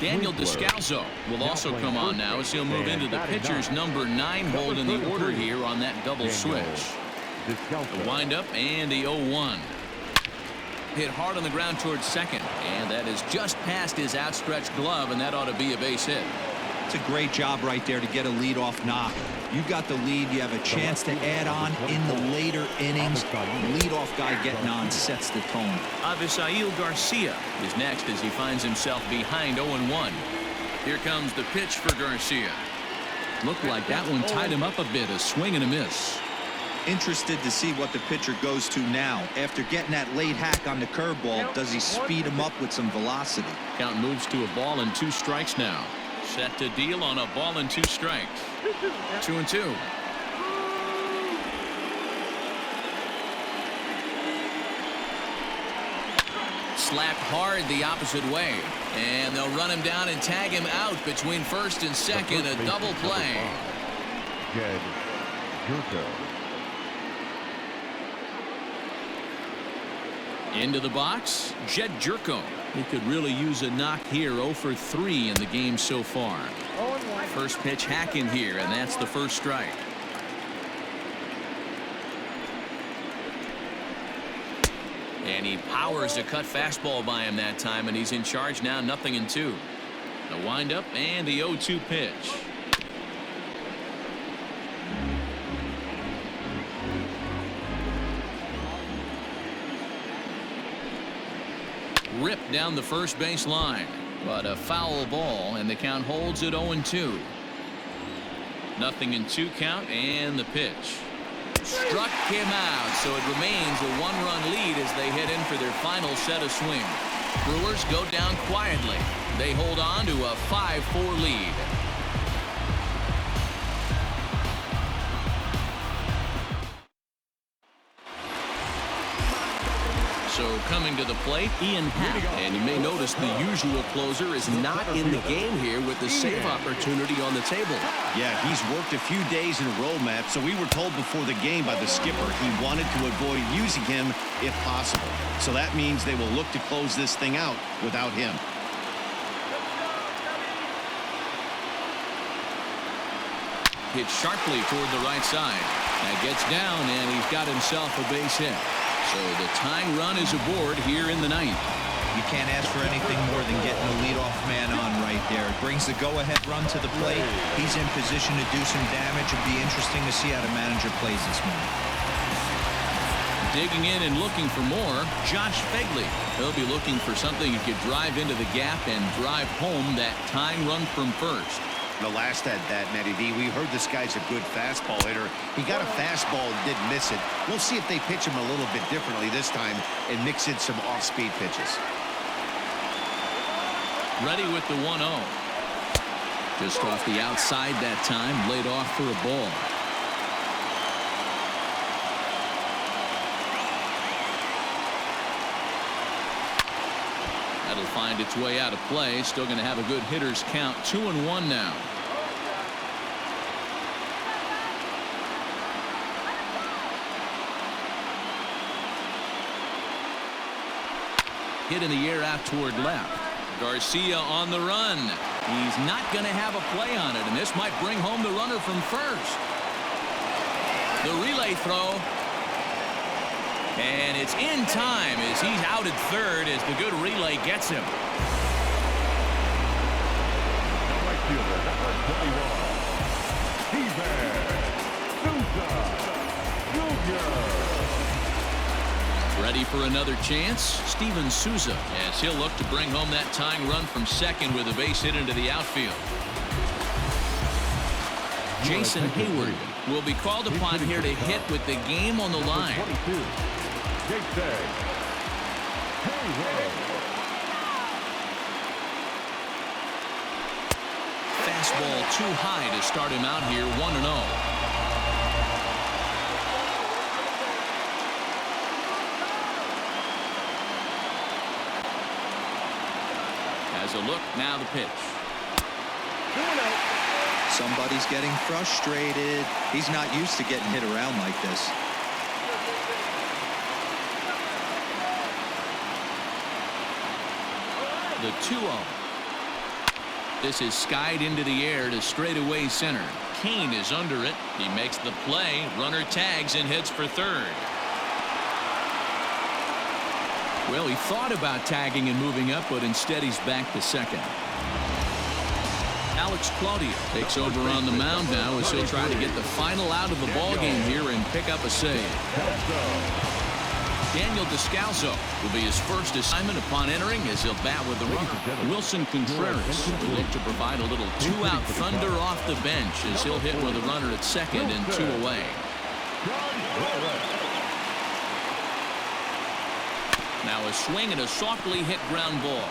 Daniel Descalzo will also come on now as he'll move into the pitcher's number 9 hold in the order here on that double switch. The windup and the 0-1. Hit hard on the ground towards second, and that is just past his outstretched glove, and that ought to be a base hit. It's a great job right there to get a leadoff knock. You've got the lead. You have a chance to add on in the later innings. The leadoff guy getting on sets the tone. Avisail Garcia is next as he finds himself behind 0-1. Here comes the pitch for Garcia. Looked like that one tied him up a bit, a swing and a miss. Interested to see what the pitcher goes to now. After getting that late hack on the curveball, does he speed him up with some velocity? Count moves to a ball and 2 strikes now. Set to deal on a ball and 2 strikes. 2-2. Slapped hard the opposite way, and they'll run him down and tag him out between first and second. A double play. Jed Jurko. Into the box, Jed Jurko. He could really use a knock here. 0 for 3 in the game so far. First pitch hacking here, and that's the first strike. And he powers a cut fastball by him that time, and he's in charge now, 0-2. The windup and the 0-2 pitch. Ripped down the first base line, but a foul ball, and the count holds at 0-2. 0-2 count, and the pitch. Struck him out, so it remains a 1-run lead as they head in for their final set of swings. Brewers go down quietly. They hold on to a 5-4 lead. So coming to the plate, Ian Happ. And you may notice the usual closer is not in the game here with the save opportunity on the table. Yeah, he's worked a few days in a row, Matt, so we were told before the game by the skipper he wanted to avoid using him if possible. So that means they will look to close this thing out without him. Hit sharply toward the right side. That gets down, and he's got himself a base hit. So the tying run is aboard here in the ninth. You can't ask for anything more than getting a leadoff man on right there. It brings the go-ahead run to the plate. He's in position to do some damage. It'll be interesting to see how the manager plays this morning. Digging in and looking for more, Josh Fegley. He'll be looking for something he could drive into the gap and drive home that tying run from first. The last at that, Matty D, we heard this guy's a good fastball hitter. He got a fastball and didn't miss it. We'll see if they pitch him a little bit differently this time and mix in some off-speed pitches. Ready with the 1-0. Just off the outside that time, laid off for a ball. That'll find its way out of play. Still going to have a good hitter's count. 2-1 now. Hit in the air out toward left. Garcia on the run. He's not going to have a play on it, and this might bring home the runner from first. The relay throw. And it's in time as he's out at third as the good relay gets him. Ready for another chance? Steven Souza, as he'll look to bring home that tying run from second with a base hit into the outfield. Jason Hayward will be called upon here to hit with the game on the line. Fastball too high to start him out here, 1-0. As a look, now the pitch. Somebody's getting frustrated. He's not used to getting hit around like this. The 2-0. This is skied into the air to straightaway center. Kane is under it. He makes the play. Runner tags and heads for third. Well, he thought about tagging and moving up, but instead he's back to second. Alex Claudio takes over on the mound now as he'll try to get the final out of the ballgame here and pick up a save. Daniel Descalso will be his first assignment upon entering as he'll bat with the runner. Wilson Contreras will look to provide a little two-out thunder off the bench as he'll hit with a runner at second and 2 away. Now a swing and a softly hit ground ball.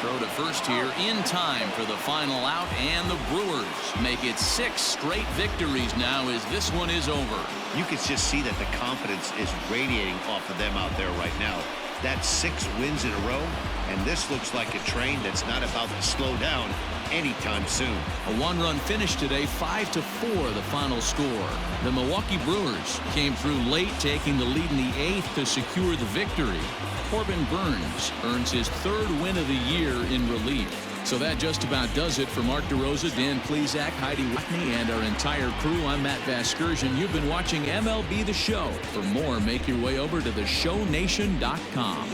Throw to first here in time for the final out, and the Brewers make it 6 straight victories now as this one is over. You can just see that the confidence is radiating off of them out there right now. That's 6 wins in a row, and this looks like a train that's not about to slow down anytime soon. A 1-run finish today, 5-4 the final score. The Milwaukee Brewers came through late, taking the lead in the 8th to secure the victory. Corbin Burns earns his 3rd win of the year in relief. So that just about does it for Mark DeRosa, Dan Plesac, Heidi Whitney, and our entire crew. I'm Matt Vasgersian. You've been watching MLB The Show. For more, make your way over to theshownation.com.